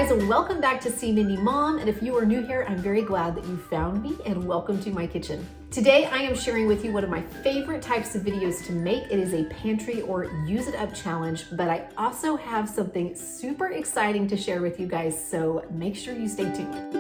guys, and welcome back to Seemindymom. And if you are new here, I'm very glad that you found me and welcome to my kitchen. Today, I am sharing with you one of my favorite types of videos to make. It is a pantry or use it up challenge, but I also have something super exciting to share with you guys, so make sure you stay tuned.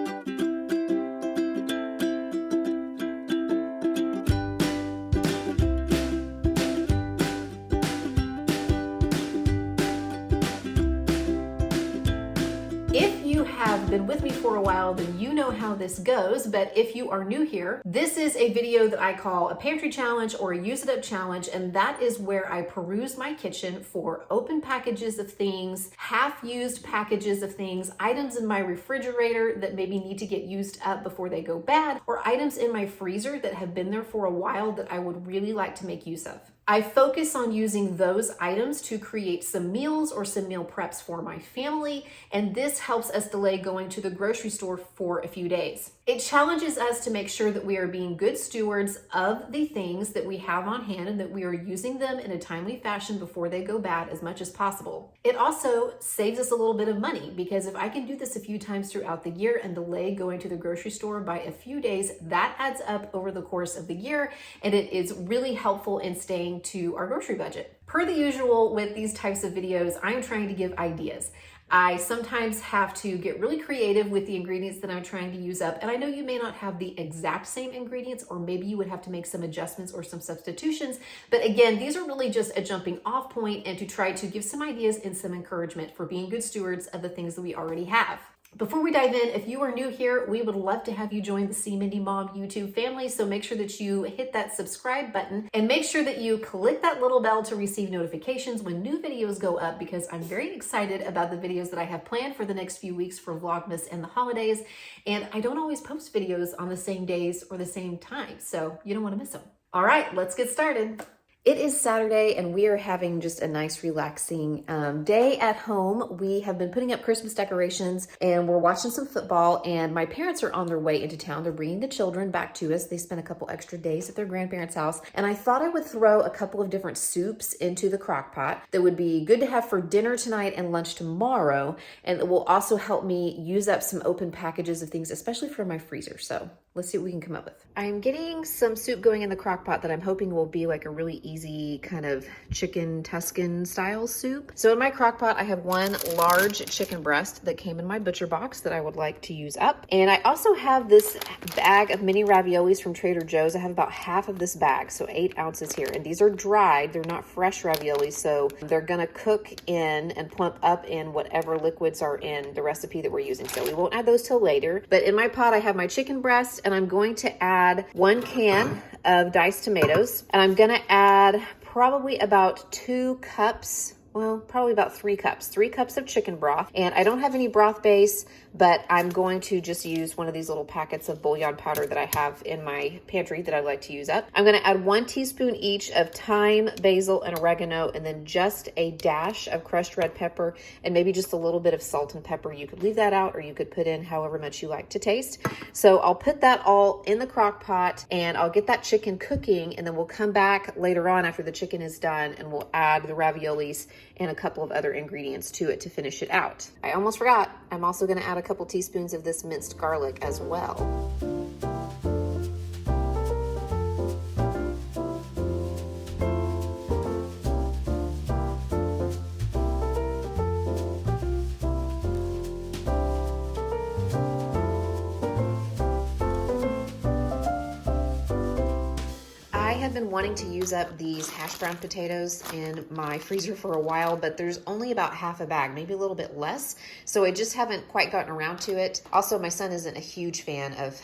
If you have been with me for a while, then you know how this goes, but if you are new here, this is a video that I call a pantry challenge or a use it up challenge, and that is where I peruse my kitchen for open packages of things, half-used packages of things, items in my refrigerator that maybe need to get used up before they go bad, or items in my freezer that have been there for a while that I would really like to make use of. I focus on using those items to create some meals or some meal preps for my family, and this helps us delay going to the grocery store for a few days. It challenges us to make sure that we are being good stewards of the things that we have on hand and that we are using them in a timely fashion before they go bad as much as possible. It also saves us a little bit of money, because if I can do this a few times throughout the year and delay going to the grocery store by a few days, that adds up over the course of the year, and it is really helpful in staying to our grocery budget. Per the usual with these types of videos, I'm trying to give ideas. I sometimes have to get really creative with the ingredients that I'm trying to use up, and I know you may not have the exact same ingredients, or maybe you would have to make some adjustments or some substitutions, but again, these are really just a jumping off point and to try to give some ideas and some encouragement for being good stewards of the things that we already have. Before we dive in, if you are new here, we would love to have you join the Seemindymom YouTube family, so make sure that you hit that subscribe button and make sure that you click that little bell to receive notifications when new videos go up, because I'm very excited about the videos that I have planned for the next few weeks for Vlogmas and the holidays, and I don't always post videos on the same days or the same time, so you don't want to miss them. All right, let's get started. It is Saturday and we are having just a nice relaxing day at home. We have been putting up Christmas decorations and we're watching some football, and my parents are on their way into town. They're bringing the children back to us. They spent a couple extra days at their grandparents' house, and I thought I would throw a couple of different soups into the crock pot that would be good to have for dinner tonight and lunch tomorrow, and it will also help me use up some open packages of things, especially for my freezer. So let's see what we can come up with. I'm getting some soup going in the crock pot that I'm hoping will be like a really easy kind of chicken Tuscan style soup. So in my crock pot, I have one large chicken breast that came in my butcher box that I would like to use up. And I also have this bag of mini raviolis from Trader Joe's. I have about half of this bag, so 8 ounces here. And these are dried, they're not fresh raviolis, so they're gonna cook in and plump up in whatever liquids are in the recipe that we're using. So we won't add those till later. But in my pot, I have my chicken breast, and I'm going to add 1 can of diced tomatoes, and I'm gonna add probably about 2 cups, well, probably about 3 cups, 3 cups of chicken broth. And I don't have any broth base, but I'm going to just use one of these little packets of bouillon powder that I have in my pantry that I like to use up. I'm gonna add 1 teaspoon each of thyme, basil, and oregano, and then just a dash of crushed red pepper, and maybe just a little bit of salt and pepper. You could leave that out, or you could put in however much you like to taste. So I'll put that all in the crock pot, and I'll get that chicken cooking, and then we'll come back later on after the chicken is done, and we'll add the raviolis and a couple of other ingredients to it to finish it out. I almost forgot, I'm also gonna add a couple teaspoons of this minced garlic as well. I have been wanting to use up these hash brown potatoes in my freezer for a while, but there's only about half a bag, maybe a little bit less, so I just haven't quite gotten around to it. Also, my son isn't a huge fan of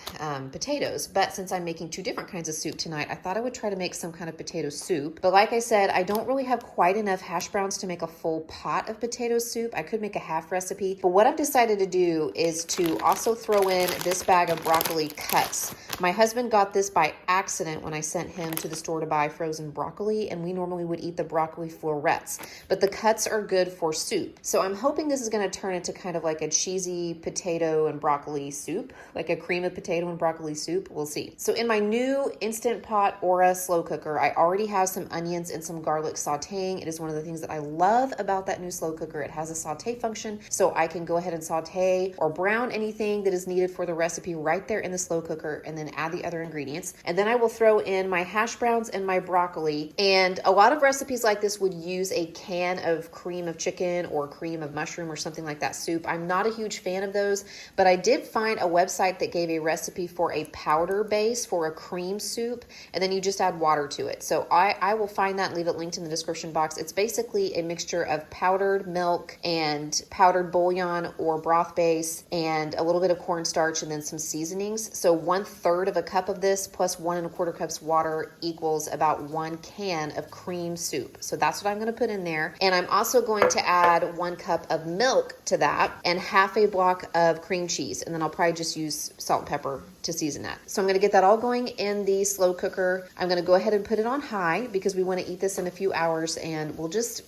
potatoes, but since I'm making 2 different kinds of soup tonight, I thought I would try to make some kind of potato soup. But like I said, I don't really have quite enough hash browns to make a full pot of potato soup. I could make a half recipe, but what I've decided to do is to also throw in this bag of broccoli cuts. My husband got this by accident when I sent him to the store to buy frozen broccoli, and we normally would eat the broccoli florets, but the cuts are good for soup. So I'm hoping this is going to turn into kind of like a cheesy potato and broccoli soup, like a cream of potato and broccoli soup. We'll see. So in my new Instant Pot Aura slow cooker, I already have some onions and some garlic sauteing. It is one of the things that I love about that new slow cooker. It has a saute function, so I can go ahead and saute or brown anything that is needed for the recipe right there in the slow cooker, and then add the other ingredients. And then I will throw in my hash browns and my broccoli. And a lot of recipes like this would use a can of cream of chicken or cream of mushroom or something like that soup. I'm not a huge fan of those, but I did find a website that gave a recipe for a powder base for a cream soup, and then you just add water to it. So I will find that and leave it linked in the description box. It's basically a mixture of powdered milk and powdered bouillon or broth base and a little bit of cornstarch and then some seasonings. So 1/3 of a cup of this plus 1 1/4 cups water equals about 1 can of cream soup. So that's what I'm going to put in there. And I'm also going to add 1 cup of milk to that and half a block of cream cheese. And then I'll probably just use salt and pepper to season that. So I'm going to get that all going in the slow cooker. I'm going to go ahead and put it on high because we want to eat this in a few hours, and we'll just,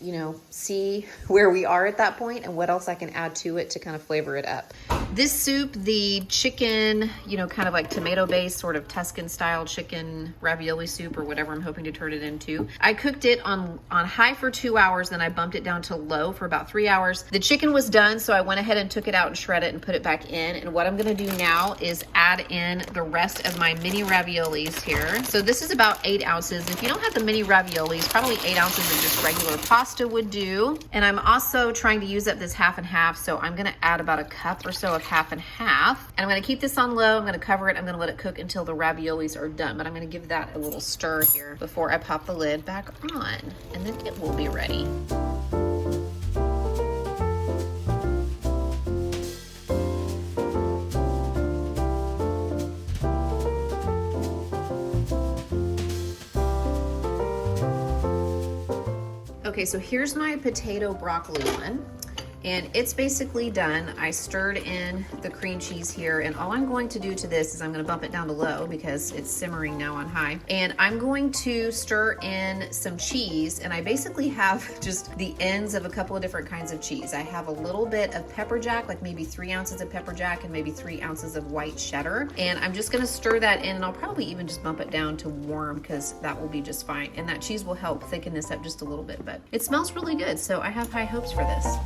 see where we are at that point and what else I can add to it to kind of flavor it up. This soup, the chicken, kind of like tomato-based sort of Tuscan style chicken ravioli soup or whatever I'm hoping to turn it into. I cooked it on high for 2 hours, then I bumped it down to low for about 3 hours. The chicken was done, so I went ahead and took it out and shredded it and put it back in. And what I'm going to do now is add in the rest of my mini raviolis here. So this is about 8 ounces. If you don't have the mini raviolis, probably 8 ounces of just regular pasta would do. And I'm also trying to use up this half and half, so I'm going to add about a cup or so of half and half. And I'm going to keep this on low. I'm going to cover it. I'm going to let it cook until the raviolis are done, but I'm going to give that a little stir here before I pop the lid back on, and then it will be ready. Okay, so here's my potato broccoli one, and it's basically done. I stirred in the cream cheese here, and all I'm going to do to this is I'm going to bump it down to low because it's simmering now on high, and I'm going to stir in some cheese. And I basically have just the ends of a couple of different kinds of cheese. I have a little bit of pepper jack, like maybe 3 ounces of pepper jack and maybe 3 ounces of white cheddar, and I'm just going to stir that in, and I'll probably even just bump it down to warm because that will be just fine, and that cheese will help thicken this up just a little bit. But it smells really good, so I have high hopes for this.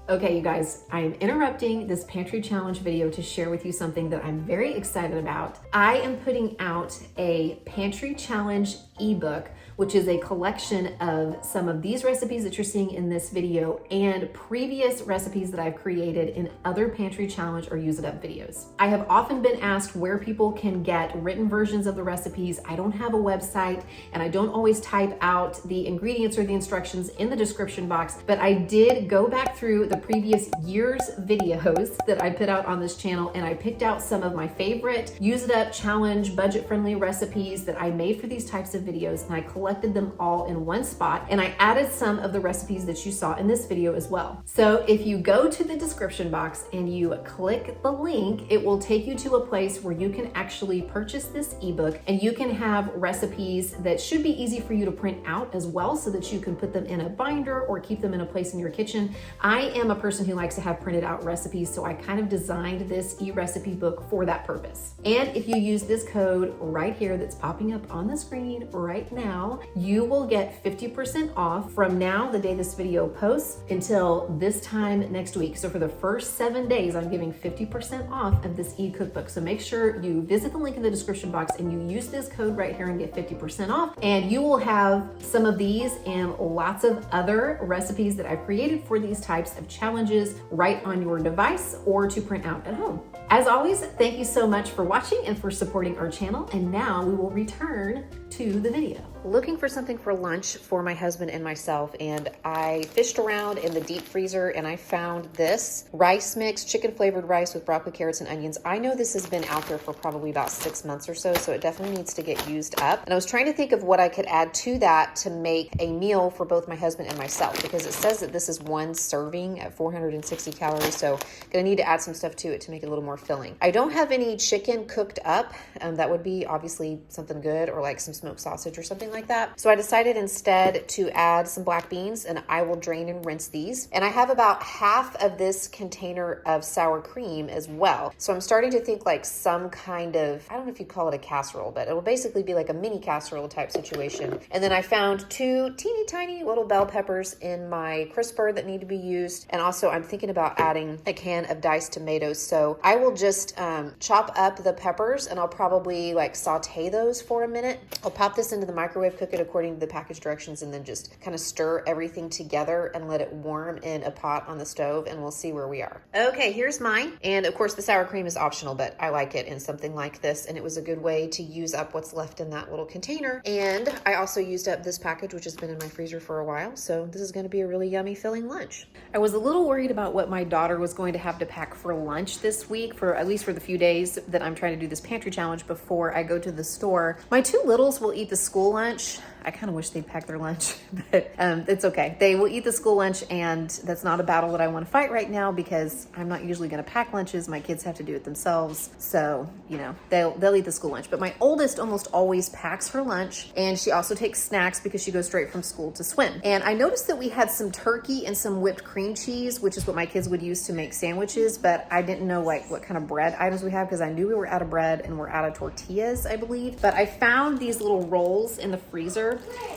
Okay, you guys, I am interrupting this pantry challenge video to share with you something that I'm very excited about. I am putting out a pantry challenge ebook, which is a collection of some of these recipes that you're seeing in this video and previous recipes that I've created in other pantry challenge or use it up videos. I have often been asked where people can get written versions of the recipes. I don't have a website, and I don't always type out the ingredients or the instructions in the description box, but I did go back through the previous year's videos that I put out on this channel, and I picked out some of my favorite use it up challenge budget friendly recipes that I made for these types of videos, and I collected them all in one spot, and I added some of the recipes that you saw in this video as well. So if you go to the description box and you click the link, it will take you to a place where you can actually purchase this ebook, and you can have recipes that should be easy for you to print out as well, so that you can put them in a binder or keep them in a place in your kitchen. I am a person who likes to have printed out recipes, so I kind of designed this e-recipe book for that purpose. And if you use this code right here that's popping up on the screen right now, you will get 50% off from now, the day this video posts, until this time next week. So for the first 7 days, I'm giving 50% off of this e-cookbook. So make sure you visit the link in the description box and you use this code right here and get 50% off. And you will have some of these and lots of other recipes that I've created for these types of challenges right on your device or to print out at home. As always, thank you so much for watching and for supporting our channel. And now we will return to the video. Looking for something for lunch for my husband and myself, and I fished around in the deep freezer and I found this rice mix, chicken flavored rice with broccoli, carrots, and onions. I know this has been out there for probably about 6 months or so, so it definitely needs to get used up. And I was trying to think of what I could add to that to make a meal for both my husband and myself, because it says that this is one serving at 460 calories, so gonna need to add some stuff to it to make it a little more filling. I don't have any chicken cooked up. That would be obviously something good, or like some smoked sausage or something like that. So I decided instead to add some black beans, and I will drain and rinse these. And I have about half of this container of sour cream as well. So I'm starting to think like some kind of, I don't know if you call it a casserole, but it will basically be like a mini casserole type situation. And then I found 2 teeny tiny little bell peppers in my crisper that need to be used. And also I'm thinking about adding a can of diced tomatoes. So I will just chop up the peppers, and I'll probably like saute those for a minute. I'll pop this into the microwave, cook it according to the package directions, and then just kind of stir everything together and let it warm in a pot on the stove, and we'll see where we are. Okay, here's mine. And of course the sour cream is optional, but I like it in something like this, and it was a good way to use up what's left in that little container. And I also used up this package, which has been in my freezer for a while, so this is going to be a really yummy filling lunch. I was a little worried about what my daughter was going to have to pack for lunch this week, for at least for the few days that I'm trying to do this pantry challenge before I go to the store. My 2 littles will eat the school lunch. I kind of wish they'd pack their lunch, but it's okay. They will eat the school lunch, and that's not a battle that I want to fight right now, because I'm not usually going to pack lunches. My kids have to do it themselves. So, you know, they'll eat the school lunch. But my oldest almost always packs her lunch, and she also takes snacks because she goes straight from school to swim. And I noticed that we had some turkey and some whipped cream cheese, which is what my kids would use to make sandwiches, but I didn't know like what kind of bread items we have, because I knew we were out of bread and we're out of tortillas, I believe. But I found these little rolls in the freezer,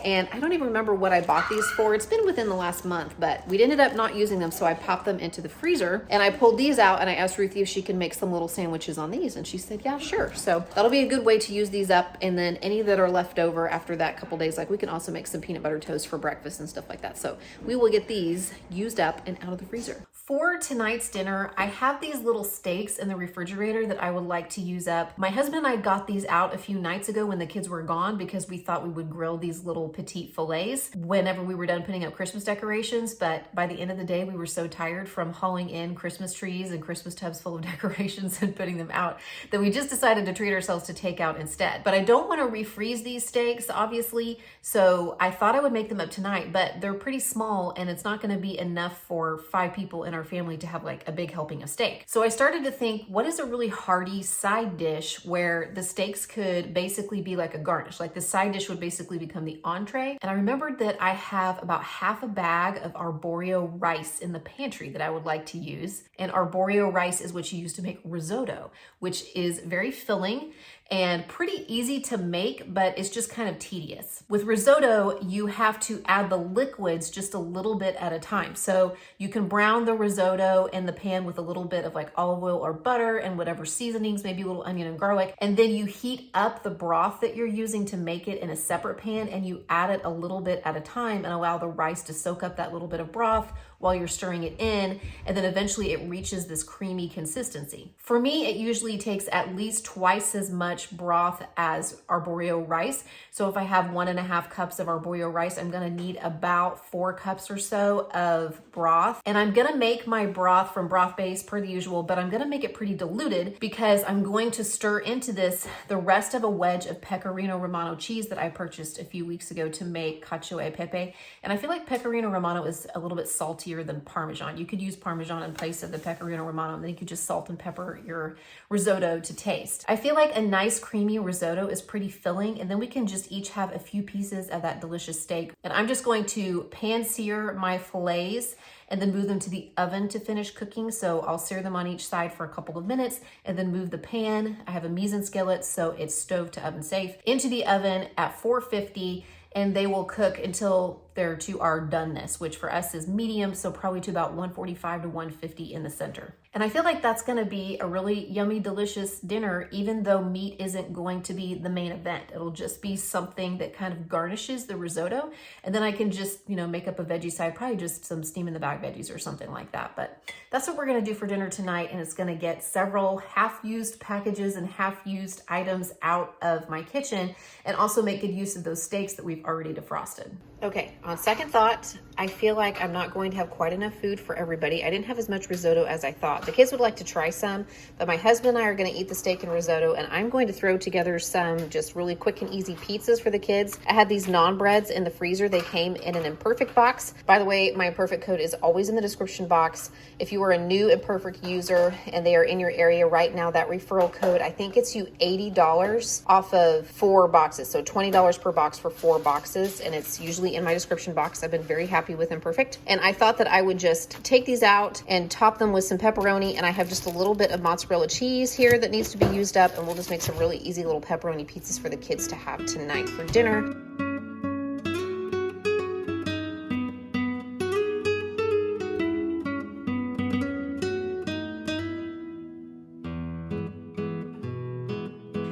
and I don't even remember what I bought these for. It's been within the last month, but we ended up not using them, so I popped them into the freezer, and I pulled these out, and I asked Ruthie if she can make some little sandwiches on these, and she said, yeah, sure. So that'll be a good way to use these up, and then any that are left over after that couple days, like we can also make some peanut butter toast for breakfast and stuff like that. So we will get these used up and out of the freezer. For tonight's dinner, I have these little steaks in the refrigerator that I would like to use up. My husband and I got these out a few nights ago when the kids were gone, because we thought we would grill these little petite fillets whenever we were done putting up Christmas decorations. But by the end of the day, we were so tired from hauling in Christmas trees and Christmas tubs full of decorations and putting them out that we just decided to treat ourselves to takeout instead. But I don't want to refreeze these steaks, obviously, so I thought I would make them up tonight, but they're pretty small, and it's not going to be enough for 5 people in our family to have like a big helping of steak. So I started to think, what is a really hearty side dish where the steaks could basically be like a garnish? Like the side dish would basically become the entree. And I remembered that I have about half a bag of arborio rice in the pantry that I would like to use. And arborio rice is what you use to make risotto, which is very filling and pretty easy to make, but it's just kind of tedious. With risotto, you have to add the liquids just a little bit at a time. So you can brown the risotto in the pan with a little bit of like olive oil or butter and whatever seasonings, maybe a little onion and garlic. And then you heat up the broth that you're using to make it in a separate pan, and you add it a little bit at a time and allow the rice to soak up that little bit of broth while you're stirring it in, and then eventually it reaches this creamy consistency. For me, it usually takes at least twice as much broth as arborio rice. So if I have 1.5 cups of arborio rice, I'm gonna need about 4 cups or so of broth. And I'm gonna make my broth from broth base per the usual, but I'm gonna make it pretty diluted because I'm going to stir into this the rest of a wedge of Pecorino Romano cheese that I purchased a few weeks ago to make cacio e pepe. And I feel like Pecorino Romano is a little bit saltier than Parmesan. You could use Parmesan in place of the Pecorino Romano, and then you could just salt and pepper your risotto to taste. I feel like a nice creamy risotto is pretty filling, and then we can just each have a few pieces of that delicious steak. And I'm just going to pan sear my fillets and then move them to the oven to finish cooking. So I'll sear them on each side for a couple of minutes and then move the pan. I have a mise-en skillet, so it's stove to oven safe, into the oven at 450, and they will cook until there to our doneness, which for us is medium, so probably to about 145 to 150 in the center. And I feel like that's gonna be a really yummy, delicious dinner, even though meat isn't going to be the main event. It'll just be something that kind of garnishes the risotto. And then I can just, make up a veggie side, probably just some steam in the bag veggies or something like that. But that's what we're gonna do for dinner tonight. And it's gonna get several half-used packages and half-used items out of my kitchen and also make good use of those steaks that we've already defrosted. Okay, on second thought, I feel like I'm not going to have quite enough food for everybody. I didn't have as much risotto as I thought. The kids would like to try some, but my husband and I are gonna eat the steak and risotto, and I'm going to throw together some just really quick and easy pizzas for the kids. I had these naan breads in the freezer. They came in an Imperfect box. By the way, my Imperfect code is always in the description box. If you are a new Imperfect user and they are in your area right now, that referral code, I think it's you $80 off of 4 boxes. So $20 per box for 4 boxes, and it's usually in my description box. I've been very happy with Imperfect. And I thought that I would just take these out and top them with some pepperoni, and I have just a little bit of mozzarella cheese here that needs to be used up, and we'll just make some really easy little pepperoni pizzas for the kids to have tonight for dinner.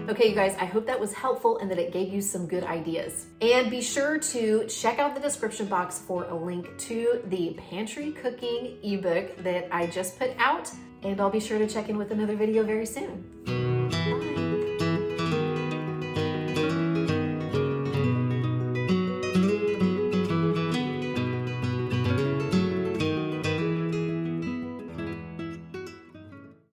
Okay, you guys, I hope that was helpful and that it gave you some good ideas. And be sure to check out the description box for a link to the pantry cooking ebook that I just put out. And I'll be sure to check in with another video very soon.